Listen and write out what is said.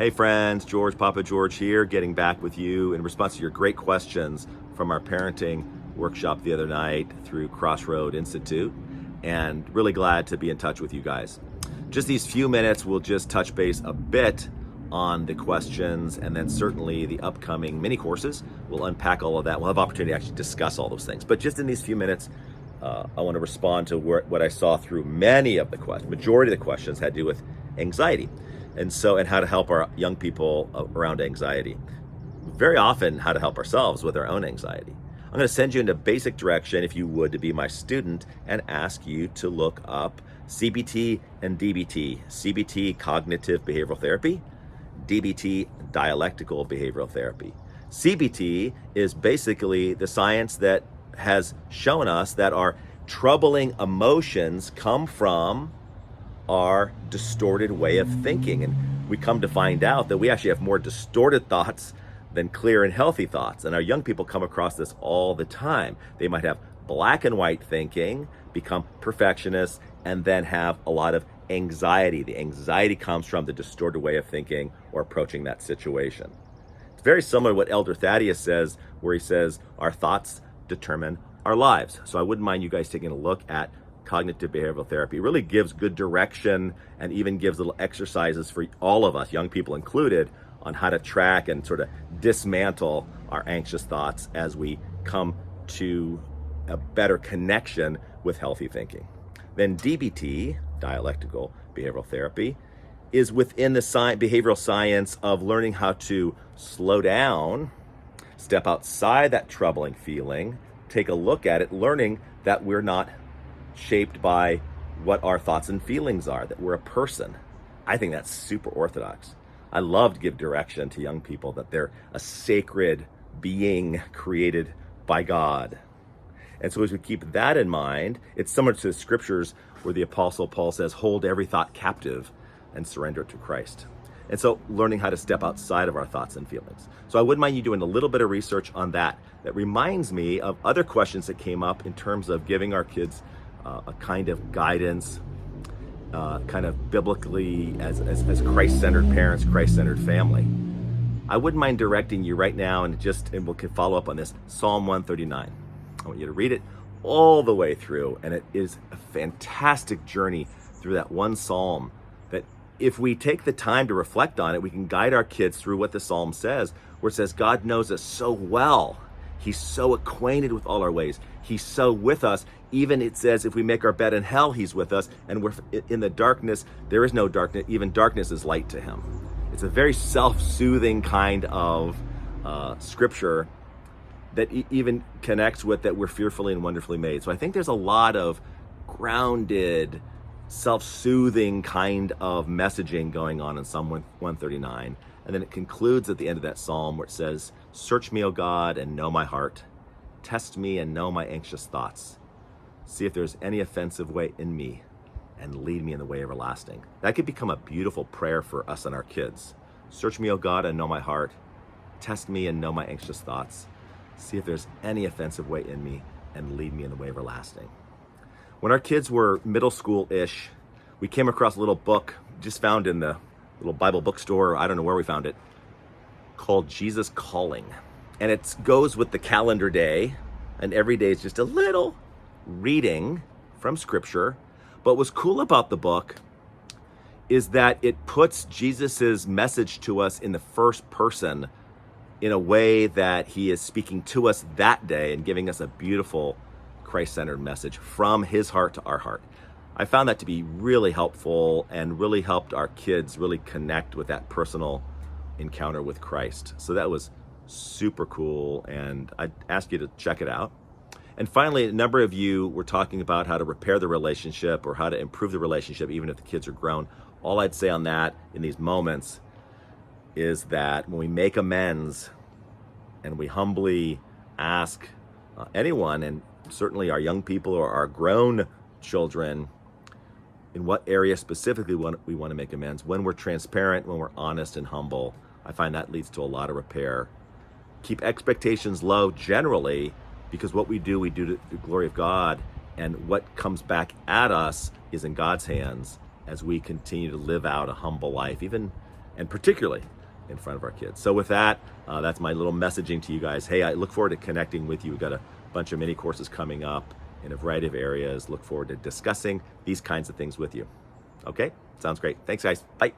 Hey friends, George Papageorge here, getting back with you in response to your great questions from our parenting workshop the other night through CrossRoad Institute, and really glad to be in touch with you guys. Just these few minutes, we'll just touch base a bit on the questions, and then certainly the upcoming mini courses. We'll unpack all of that. We'll have opportunity to actually discuss all those things. But just in these few minutes, I want to respond to what I saw through many of the questions. Majority of the questions had to do with anxiety. And how to help our young people around anxiety. Very often, how to help ourselves with our own anxiety. I'm going to send you into basic direction, if you would, to be my student and ask you to look up CBT and DBT. CBT, cognitive behavioral therapy. DBT, dialectical behavioral therapy. CBT is basically the science that has shown us that our troubling emotions come from our distorted way of thinking. And we come to find out that we actually have more distorted thoughts than clear and healthy thoughts. And our young people come across this all the time. They might have black and white thinking, become perfectionists, and then have a lot of anxiety. The anxiety comes from the distorted way of thinking or approaching that situation. It's very similar to what Elder Thaddeus says, where he says, our thoughts determine our lives. So I wouldn't mind you guys taking a look at cognitive behavioral therapy. It really gives good direction and even gives little exercises for all of us, young people included, on how to track and sort of dismantle our anxious thoughts as we come to a better connection with healthy thinking. Then DBT, dialectical behavioral therapy, is within the behavioral science of learning how to slow down, step outside that troubling feeling, take a look at it, learning that we're not shaped by what our thoughts and feelings are, that we're a person. I think that's super orthodox. I love to give direction to young people that they're a sacred being created by God. And so as we keep that in mind, it's similar to the scriptures where the Apostle Paul says, hold every thought captive and surrender it to Christ. And so learning how to step outside of our thoughts and feelings. So I wouldn't mind you doing a little bit of research on that. That reminds me of other questions that came up in terms of giving our kids a kind of guidance, kind of biblically as Christ-centered parents, Christ-centered family. I wouldn't mind directing you right now and we can follow up on this, Psalm 139. I want you to read it all the way through, and it is a fantastic journey through that one psalm that if we take the time to reflect on it, we can guide our kids through what the psalm says, where it says God knows us so well. He's so acquainted with all our ways. He's so with us. Even it says if we make our bed in hell, he's with us. And we're in the darkness, there is no darkness. Even darkness is light to him. It's a very self-soothing kind of scripture that even connects with that we're fearfully and wonderfully made. So I think there's a lot of grounded, self-soothing kind of messaging going on in Psalm 139. And then it concludes at the end of that psalm where it says, search me, O God, and know my heart. Test me and know my anxious thoughts. See if there's any offensive way in me and lead me in the way everlasting. That could become a beautiful prayer for us and our kids. Search me, O God, and know my heart. Test me and know my anxious thoughts. See if there's any offensive way in me and lead me in the way everlasting. When our kids were middle school-ish, we came across a little book just found in the little Bible bookstore, I don't know where we found it, called Jesus Calling. And it goes with the calendar day, and every day is just a little reading from scripture. But what's cool about the book is that it puts Jesus's message to us in the first person in a way that he is speaking to us that day and giving us a beautiful Christ-centered message from his heart to our heart. I found that to be really helpful and really helped our kids really connect with that personal encounter with Christ. So that was super cool, and I'd ask you to check it out. And finally, a number of you were talking about how to repair the relationship or how to improve the relationship even if the kids are grown. All I'd say on that in these moments is that when we make amends and we humbly ask anyone, and certainly our young people or our grown children, in what area specifically we want to make amends, when we're transparent, when we're honest and humble, I find that leads to a lot of repair. Keep expectations low generally, because what we do to the glory of God, and what comes back at us is in God's hands as we continue to live out a humble life, even and particularly in front of our kids. So with that, that's my little messaging to you guys. Hey, I look forward to connecting with you. We've got a bunch of mini courses coming up in a variety of areas. Look forward to discussing these kinds of things with you. Okay, sounds great. Thanks, guys. Bye.